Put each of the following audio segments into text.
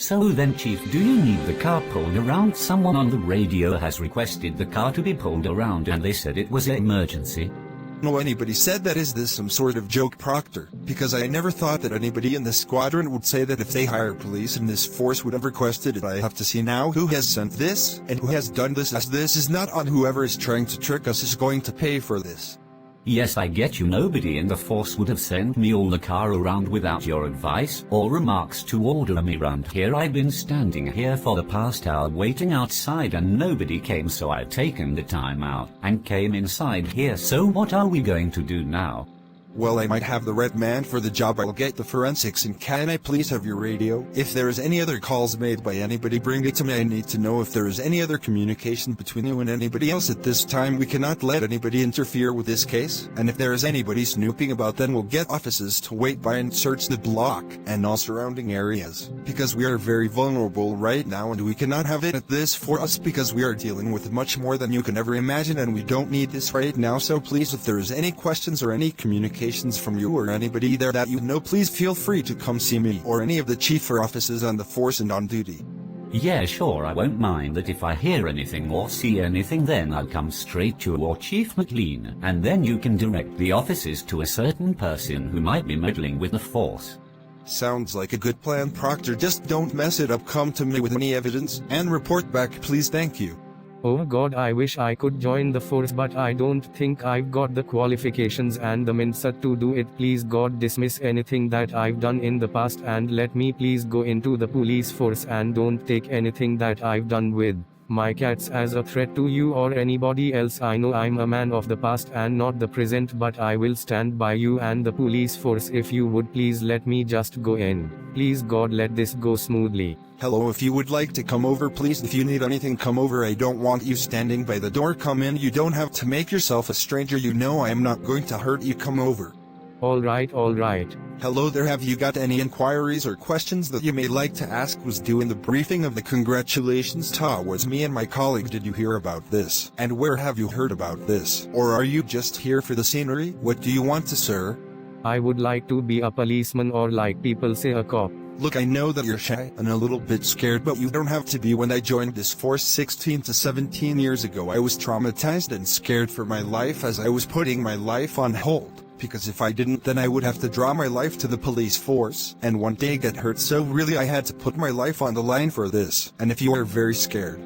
So then, Chief, do you need the car pulled around? Someone on the radio has requested the car to be pulled around and they said it was an emergency. No, anybody said that. Is this some sort of joke, Proctor? Because I never thought that anybody in this squadron would say that if they hire police in this force would have requested it. I have to see now who has sent this and who has done this, as this is not on whoever is trying to trick us is going to pay for this. Yes, I get you. Nobody in the force would have sent me all the car around without your advice or remarks to order me round here. I've been standing here for the past hour waiting outside and nobody came, so I've taken the time out and came inside here. So what are we going to do now? Well, I might have the right man for the job. I'll get the forensics, and can I please have your radio? If there is any other calls made by anybody, bring it to me. I need to know if there is any other communication between you and anybody else at this time. We cannot let anybody interfere with this case, and if there is anybody snooping about, then we'll get officers to wait by and search the block and all surrounding areas, because we are very vulnerable right now and we cannot have it at this for us, because we are dealing with much more than you can ever imagine and we don't need this right now. So please, if there is any questions or any communication from you or anybody there that you know, please feel free to come see me or any of the chief or officers on the force and on duty. Yeah, sure, I won't mind that. If I hear anything or see anything, then I'll come straight to you or Chief McLean, and then you can direct the officers to a certain person who might be meddling with the force. Sounds like a good plan, Proctor. Just don't mess it up. Come to me with any evidence and report back, please. Thank you. Oh God, I wish I could join the force, but I don't think I've got the qualifications and the mindset to do it. Please God, dismiss anything that I've done in the past and let me please go into the police force, and don't take anything that I've done with my cats as a threat to you or anybody else. I know I'm a man of the past and not the present, but I will stand by you and the police force. If you would please let me just go in. Please God, let this go smoothly. Hello, if you would like to come over, please. If you need anything, come over. I don't want you standing by the door. Come in. You don't have to make yourself a stranger. You know I am not going to hurt you. Come over. Alright. Hello there. Have you got any inquiries or questions that you may like to ask? Was doing the briefing of the congratulations towards me and my colleague. Did you hear about this? And where have you heard about this? Or are you just here for the scenery? What do you want to, sir? I would like to be a policeman, or like people say, a cop. Look, I know that you're shy and a little bit scared, but you don't have to be. When I joined this force 16 to 17 years ago, I was traumatized and scared for my life, as I was putting my life on hold. Because if I didn't, then I would have to draw my life to the police force, and one day get hurt. So really I had to put my life on the line for this. And if you are very scared,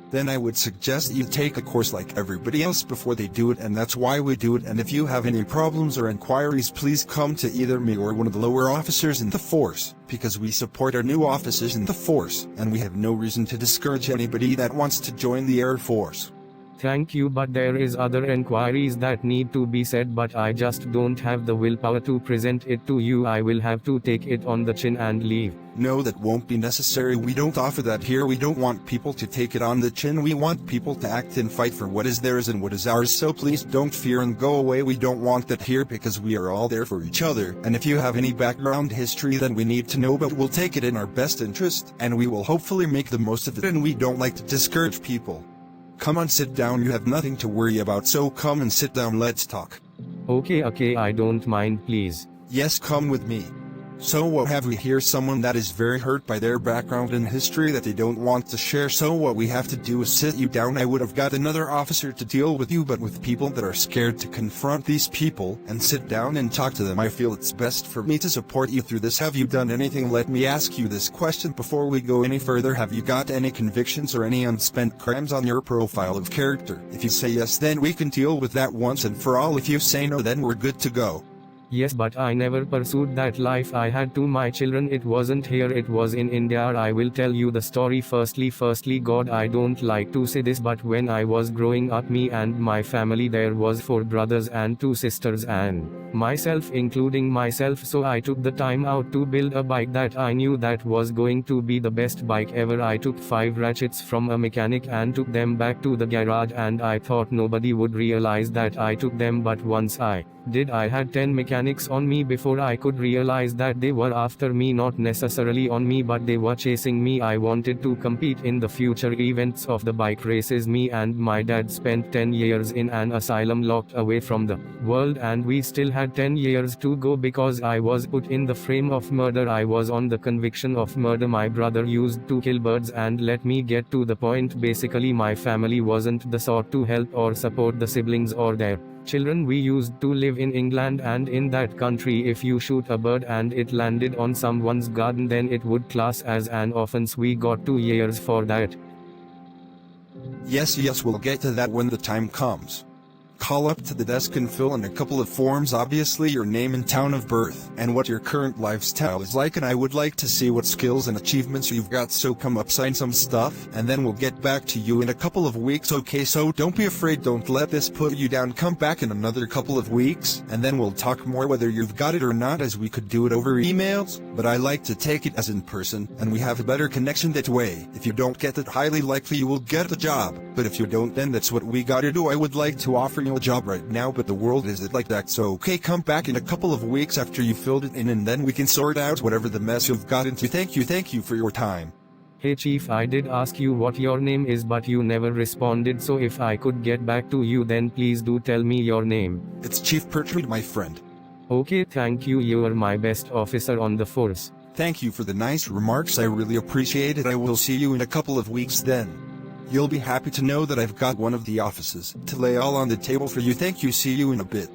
then I would suggest you take a course like everybody else before they do it, and that's why we do it. And if you have any problems or inquiries, please come to either me or one of the lower officers in the force, because we support our new officers in the force, and we have no reason to discourage anybody that wants to join the Air Force. Thank you, but there is other inquiries that need to be said, but I just don't have the willpower to present it to you. I will have to take it on the chin and leave. No, that won't be necessary. We don't offer that here. We don't want people to take it on the chin. We want people to act and fight for what is theirs and what is ours. So please don't fear and go away. We don't want that here, because we are all there for each other. And if you have any background history, then we need to know, but we'll take it in our best interest, and we will hopefully make the most of it. And we don't like to discourage people. Come on, sit down. You have nothing to worry about, so come and sit down. Let's talk. Okay, I don't mind, please. Yes, come with me. So what have we here? Someone that is very hurt by their background and history that they don't want to share. So what we have to do is sit you down. I would have got another officer to deal with you, but with people that are scared to confront these people and sit down and talk to them, I feel it's best for me to support you through this. Have you done anything? Let me ask you this question before we go any further. Have you got any convictions or any unspent crimes on your profile of character? If you say yes, then we can deal with that once and for all. If you say no, then we're good to go. Yes, but I never pursued that life. I had two my children. It wasn't here, it was in India. I will tell you the story. Firstly, God, I don't like to say this, but when I was growing up, me and my family, there was 4 brothers and 2 sisters and myself, including myself. So I took the time out to build a bike that I knew that was going to be the best bike ever. I took 5 ratchets from a mechanic and took them back to the garage, and I thought nobody would realize that I took them, but once I did, I had 10 mechanics mechanics on me before I could realize that they were after me, not necessarily on me, but they were chasing me. I wanted to compete in the future events of the bike races. Me and my dad spent 10 years in an asylum, locked away from the world, and we still had 10 years to go because I was put in the frame of murder. I was on the conviction of murder. My brother used to kill birds, and let me get to the point. Basically, my family wasn't the sort to help or support the siblings or their children. We used to live in England, and in that country, if you shoot a bird and it landed on someone's garden, then it would class as an offense. We got 2 years for that. Yes, we'll get to that when the time comes. Call up to the desk and fill in a couple of forms, obviously your name and town of birth, and what your current lifestyle is like, and I would like to see what skills and achievements you've got, so come up, sign some stuff, and then we'll get back to you in a couple of weeks, okay? So don't be afraid, don't let this put you down. Come back in another couple of weeks, and then we'll talk more whether you've got it or not, as we could do it over emails, but I like to take it as in person, and we have a better connection that way. If you don't get it, highly likely you will get the job, but if you don't, then that's what we gotta do. I would like to offer you a job right now, but the world isn't like that, so okay, come back in a couple of weeks after you filled it in, and then we can sort out whatever the mess you've got into. Thank you for your time. Hey Chief, I did ask you what your name is, but you never responded, so if I could get back to you, then please do tell me your name. It's Chief Pertrude, my friend. Okay, thank you. You are my best officer on the force. Thank you for the nice remarks, I really appreciate it. I will see you in a couple of weeks then. You'll be happy to know that I've got one of the offices to lay all on the table for you. Thank you, see you in a bit.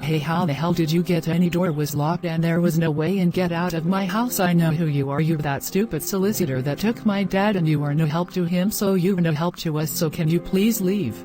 Hey, how the hell did you get? Any door was locked and there was no way in. Get out of my house. I know who you are. You're that stupid solicitor that took my dad, and you are no help to him, so you're no help to us, so can you please leave?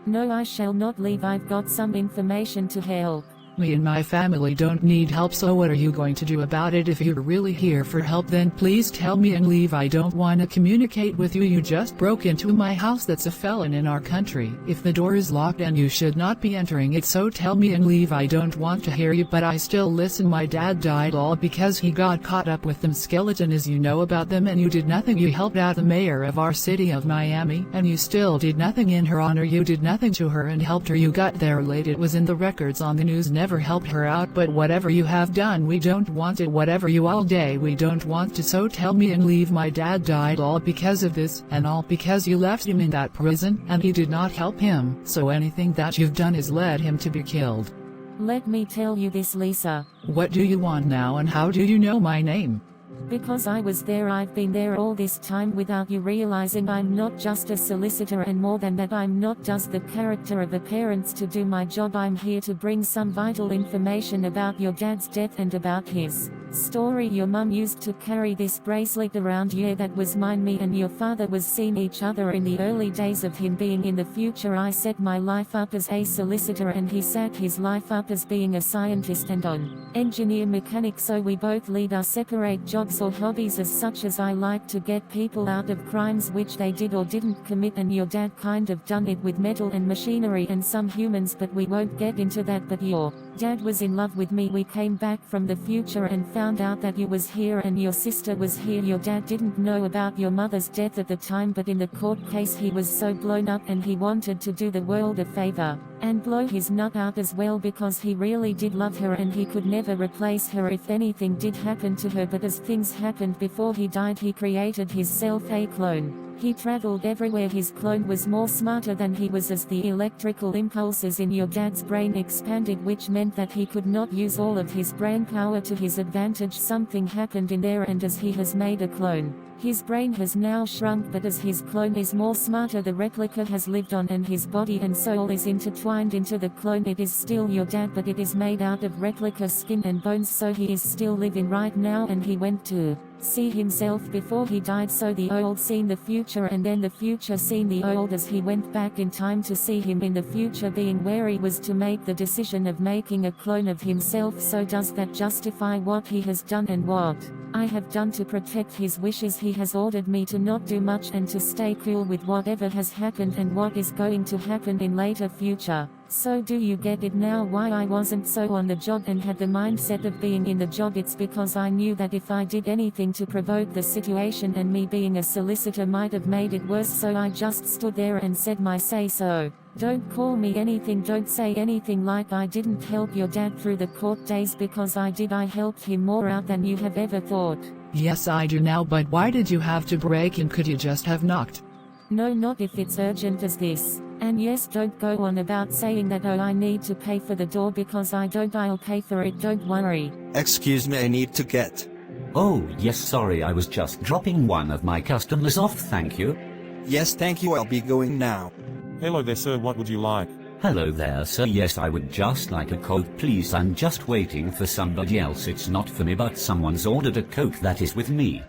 No, I shall not leave. I've got some information to help. Me and my family don't need help, so what are you going to do about it? If you're really here for help, then please tell me and leave. I don't want to communicate with you. You just broke into my house. That's a felon in our country. If the door is locked and you should not be entering it, so tell me and leave. I don't want to hear you, but I still listen. My dad died all because he got caught up with them skeleton, as you know about them, and you did nothing. You helped out the mayor of our city of Miami, and you still did nothing in her honor. You did nothing to her and helped her. You got there late. It was in the records on the news. Never helped her out, but whatever you have done, we don't want it. Whatever you all day, we don't want to, so tell me and leave. My dad died all because of this, and all because you left him in that prison, and he did not help him, so anything that you've done has led him to be killed. Let me tell you this, Lisa. What do you want now, and how do you know my name? Because I was there. I've been there all this time without you realizing. I'm not just a solicitor, and more than that, I'm not just the character of a parent to do my job. I'm here to bring some vital information about your dad's death and about his story. Your mum used to carry this bracelet around. Yeah, that was mine. Me and your father was seeing each other in the early days of him being in the future. I set my life up as a solicitor, and he set his life up as being a scientist and an engineer mechanic, so we both lead our separate jobs or hobbies. As such, as I like to get people out of crimes which they did or didn't commit, and your dad kind of done it with metal and machinery and some humans, but we won't get into that. But your dad was in love with me. We came back from the future and found out that you was here and your sister was here. Your dad didn't know about your mother's death at the time, but in the court case he was so blown up and he wanted to do the world a favor and blow his nut out as well, because he really did love her and he could never replace her if anything did happen to her. But as things happened before he died, he created himself a clone. He traveled everywhere. His clone was more smarter than he was, as the electrical impulses in your dad's brain expanded, which meant that he could not use all of his brain power to his advantage. Something happened in there, and as he has made a clone, his brain has now shrunk, but as his clone is more smarter, the replica has lived on, and his body and soul is intertwined into the clone. It is still your dad, but it is made out of replica skin and bones, so he is still living right now, and he went to see himself before he died, so the old seen the future, and then the future seen the old as he went back in time to see him in the future, being where he was to make the decision of making a clone of himself. So does that justify what he has done and what I have done to protect his wishes? He has ordered me to not do much and to stay cool with whatever has happened and what is going to happen in later future. So do you get it now why I wasn't so on the job and had the mindset of being in the job? It's because I knew that if I did anything to provoke the situation, and me being a solicitor might have made it worse, so I just stood there and said my say so. Don't call me anything, don't say anything like I didn't help your dad through the court days, because I did. I helped him more out than you have ever thought. Yes, I do now, but why did you have to break in? Could you just have knocked? No, not if it's urgent as this. And yes, don't go on about saying that, oh, I need to pay for the door, because I don't. I'll pay for it, don't worry. Excuse me, I need to get. Oh, yes, sorry, I was just dropping one of my customers off, thank you. Yes, thank you, I'll be going now. Hello there, sir, what would you like? Hello there, sir. Yes, I would just like a Coke, please. I'm just waiting for somebody else. It's not for me, but someone's ordered a Coke that is with me.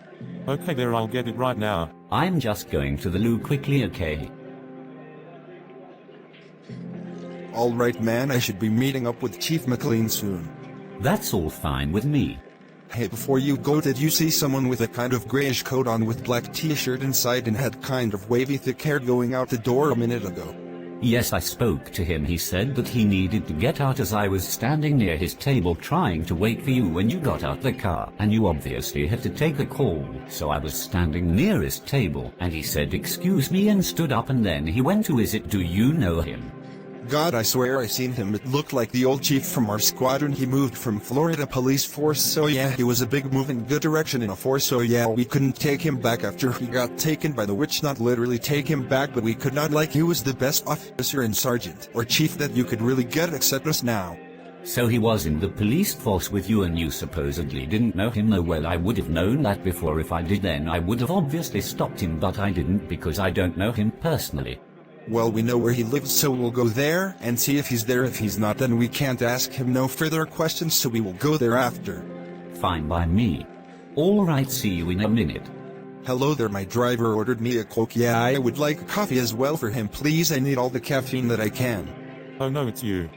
Okay there, I'll get it right now. I'm just going to the loo quickly, okay? Alright man, I should be meeting up with Chief McLean soon. That's all fine with me. Hey, before you go, did you see someone with a kind of grayish coat on with black t-shirt inside and had kind of wavy thick hair going out the door a minute ago? Yes, I spoke to him. He said that he needed to get out as I was standing near his table trying to wait for you when you got out the car, and you obviously had to take a call. So I was standing near his table, and he said, "Excuse me," and stood up, and then he went to, "Is it, do you know him?" God, I swear I seen him. It looked like the old chief from our squadron. He moved from Florida police force, so yeah, he was a big move in good direction in a force, so yeah, we couldn't take him back after he got taken by the witch. Not literally take him back, but we could not, like, he was the best officer and sergeant or chief that you could really get except us now. So he was in the police force with you, and you supposedly didn't know him? Oh well, I would have known that before. If I did, then I would have obviously stopped him, but I didn't because I don't know him personally. Well, we know where he lives, so we'll go there and see if he's there. If he's not, then we can't ask him no further questions, so we will go there after. Fine by me. Alright, see you in a minute. Hello there, my driver ordered me a Coke. Yeah, I would like a coffee as well for him, please. I need all the caffeine that I can. Oh no, it's you.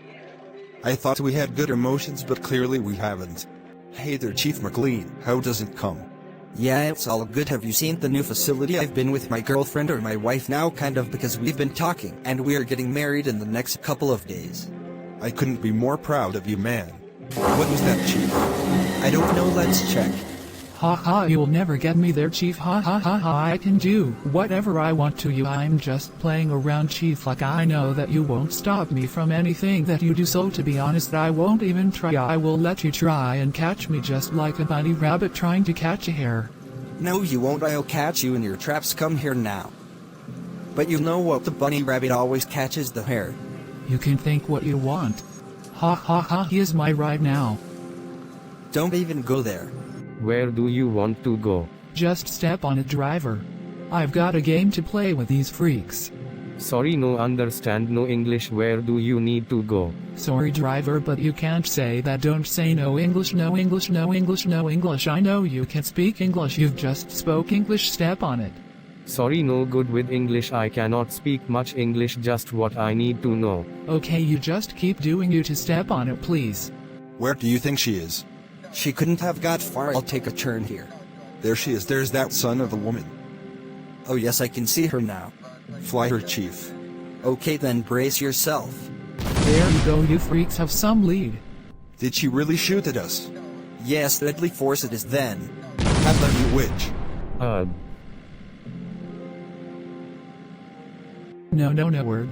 I thought we had good emotions, but clearly we haven't. Hey there, Chief McLean, how does it come? Yeah, it's all good. Have you seen the new facility? I've been with my girlfriend, or my wife now, kind of, because we've been talking, and we are getting married in the next couple of days. I couldn't be more proud of you, man. What was that, Chief? I don't know, let's check. Ha ha, you'll never get me there, Chief. Ha ha ha ha, I can do whatever I want to you. I'm just playing around, Chief. Like, I know that you won't stop me from anything that you do, so to be honest, I won't even try. I will let you try and catch me just like a bunny rabbit trying to catch a hare. No, you won't. I'll catch you in your traps. Come here now. But you know what? The bunny rabbit always catches the hare. You can think what you want. Ha ha ha, here's my ride now. Don't even go there. Where do you want to go? Just step on it, driver. I've got a game to play with these freaks. Sorry, no understand no English. Where do you need to go? Sorry, driver, but you can't say that. Don't say no English, no English, no English, no English. I know you can speak English. You've just spoke English. Step on it. Sorry, no good with English. I cannot speak much English, just what I need to know. Okay, you just keep doing you to step on it, please. Where do you think she is? She couldn't have got far. I'll take a turn here. There she is. There's that son of a woman. Oh yes, I can see her now. Fly her, Chief. Okay then, brace yourself. There you go, you freaks have some lead. Did she really shoot at us? Yes, deadly force it is then. How about you, witch? No word.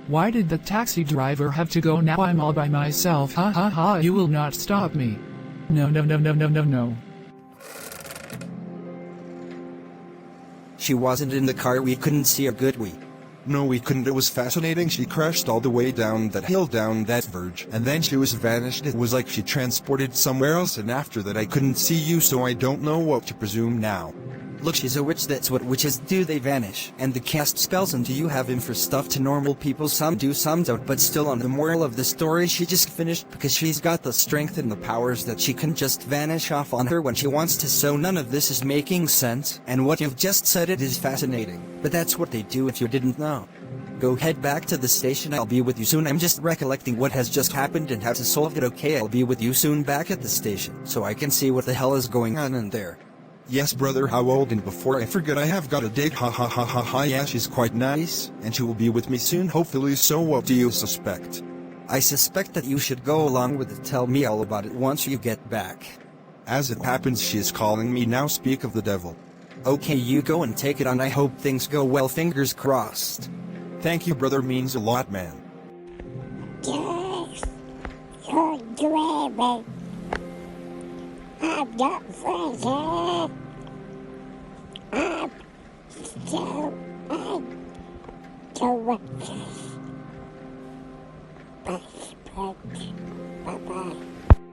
Why did the taxi driver have to go? Now I'm all by myself. Ha ha ha, you will not stop me. No. She wasn't in the car. We couldn't see her, could we? No, we couldn't. It was fascinating. She crashed all the way down that hill, down that verge, and then she was vanished. It was like she transported somewhere else, and after that I couldn't see you, so I don't know what to presume now. Look, she's a witch. That's what witches do. They vanish. And they cast spells. And do you have him for stuff to normal people? Some do, some don't. But still, on the moral of the story, she just finished because she's got the strength and the powers that she can just vanish off on her when she wants to. So none of this is making sense. And what you've just said, it is fascinating. But that's what they do if you didn't know. Go head back to the station. I'll be with you soon. I'm just recollecting what has just happened and how to solve it. Okay, I'll be with you soon back at the station so I can see what the hell is going on in there. Yes, brother, how old? And before I forget, I have got a date. Ha ha ha ha ha. Yeah, she's quite nice, and she will be with me soon, hopefully. So what do you suspect? I suspect that you should go along with it. Tell me all about it once you get back. As it happens, she is calling me now. Speak of the devil. Okay, you go and take it on. I hope things go well. Fingers crossed. Thank you, brother, means a lot, man. Yes, you're dreaming. I'm not frightened. I'm so delicious. Bye-bye.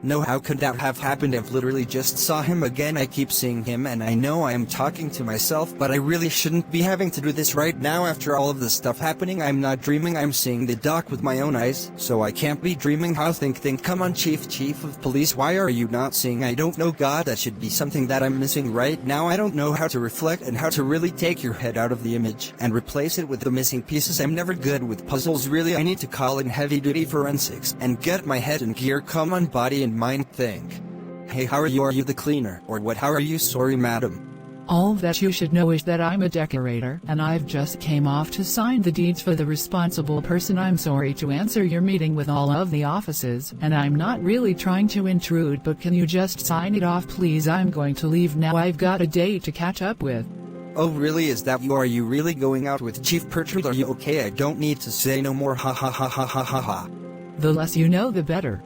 No, how could that have happened? I've literally just saw him again. I keep seeing him and I know I am talking to myself, but I really shouldn't be having to do this right now after all of this stuff happening. I'm not dreaming, I'm seeing the doc with my own eyes, so I can't be dreaming. How think, come on, Chief of Police, why are you not seeing? I don't know, God, that should be something that I'm missing right now. I don't know how to reflect and how to really take your head out of the image and replace it with the missing pieces. I'm never good with puzzles, really. I need to call in heavy-duty forensics and get my head in gear. Come on, body and mind, think. Hey, how are you? Are you the cleaner? Or what? How are you? Sorry, madam. All that you should know is that I'm a decorator, and I've just came off to sign the deeds for the responsible person. I'm sorry to answer your meeting with all of the offices, and I'm not really trying to intrude, but can you just sign it off, please? I'm going to leave now. I've got a date to catch up with. Oh, really? Is that you? Are you really going out with Chief Pertrude? Are you okay? I don't need to say no more. Ha ha ha ha ha ha ha. The less you know, the better.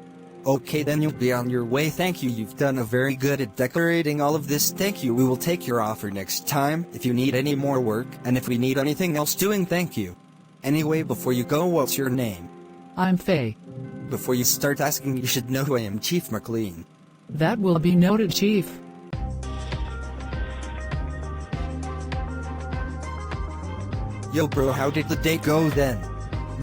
Okay, then you'll be on your way. Thank you. You've done a very good at decorating all of this. Thank you. We will take your offer next time if you need any more work, and if we need anything else doing. Thank you. Anyway, before you go, what's your name? I'm Faye. Before you start asking, you should know who I am, Chief McLean. That will be noted, Chief. Yo, bro, how did the date go then?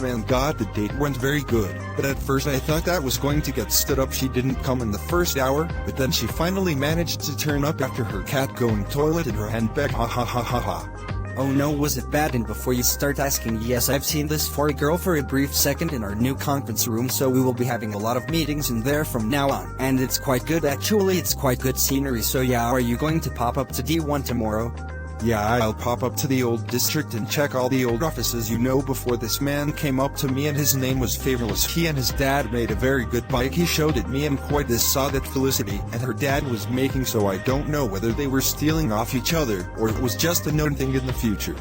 Man, God, the date went very good, but at first I thought that was going to get stood up. She didn't come in the first hour, but then she finally managed to turn up after her cat going toilet in her handbag. Ha ha ha ha ha. Oh no, was it bad? And before you start asking, yes, I've seen this for a girl for a brief second in our new conference room, so we will be having a lot of meetings in there from now on. And it's quite good, actually. It's quite good scenery. So yeah, are you going to pop up to D1 tomorrow? Yeah, I'll pop up to the old district and check all the old offices. You know, before this man came up to me and his name was Favorless, he and his dad made a very good bike. He showed it me and quite this saw that Felicity and her dad was making, so I don't know whether they were stealing off each other or it was just a known thing in the future.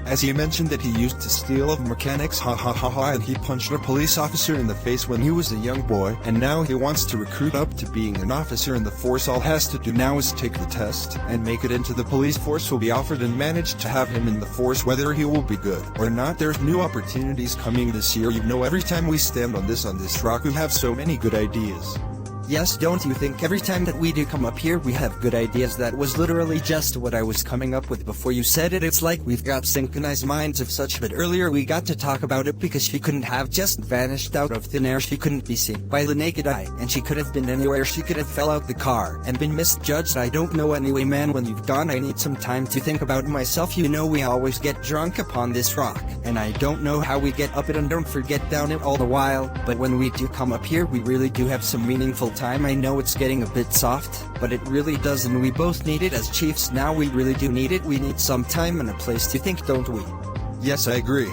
As he mentioned that he used to steal of mechanics, ha ha ha ha, and he punched a police officer in the face when he was a young boy, and now he wants to recruit up to being an officer in the force. All has to do now is take the test and make it into the police force. Will be offered and managed to have him in the force. Whether he will be good or not, there's new opportunities coming this year. You know, every time we stand on this rock, we have so many good ideas. Yes, don't you think every time that we do come up here we have good ideas? That was literally just what I was coming up with before you said it. It's like we've got synchronized minds of such, but earlier we got to talk about it because she couldn't have just vanished out of thin air. She couldn't be seen by the naked eye, and she could have been anywhere. She could have fell out the car and been misjudged. I don't know. Anyway, man, when you've gone, I need some time to think about myself. You know, we always get drunk upon this rock, and I don't know how we get up it and don't forget down it all the while, but when we do come up here we really do have some meaningful time. I know it's getting a bit soft, but it really does, and we both need it as chiefs now. We really do need it. We need some time and a place to think, don't we? Yes, I agree.